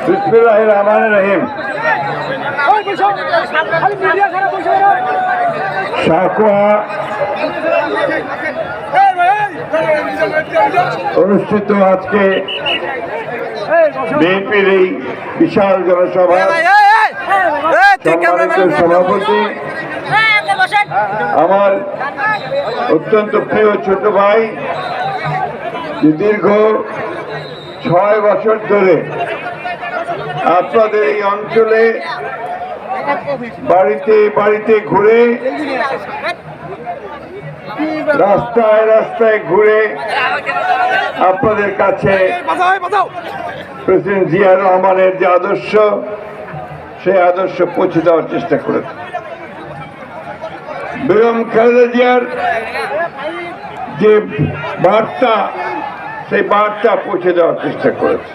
বিসমিল্লাহির রহমানির রহিম। সাকুয়া অনুষ্ঠিত আজকে বিএনপির এই বিশাল জনসভা সম্মানিত সভাপতি আমার অত্যন্ত প্রিয় ছোট ভাই, দীর্ঘ 6 বছর ধরে আপনাদের এই অঞ্চলে বাড়িতে বাড়িতে ঘুরে, রাস্তায় রাস্তায় ঘুরে আপনাদের কাছে প্রেসিডেন্ট জিয়া রহমানের যে আদর্শ, সেই আদর্শ পৌঁছে দেওয়ার চেষ্টা করেছে। বেগম খালেদা জিয়ার যে বার্তা, সেই বার্তা পৌঁছে দেওয়ার চেষ্টা করেছে।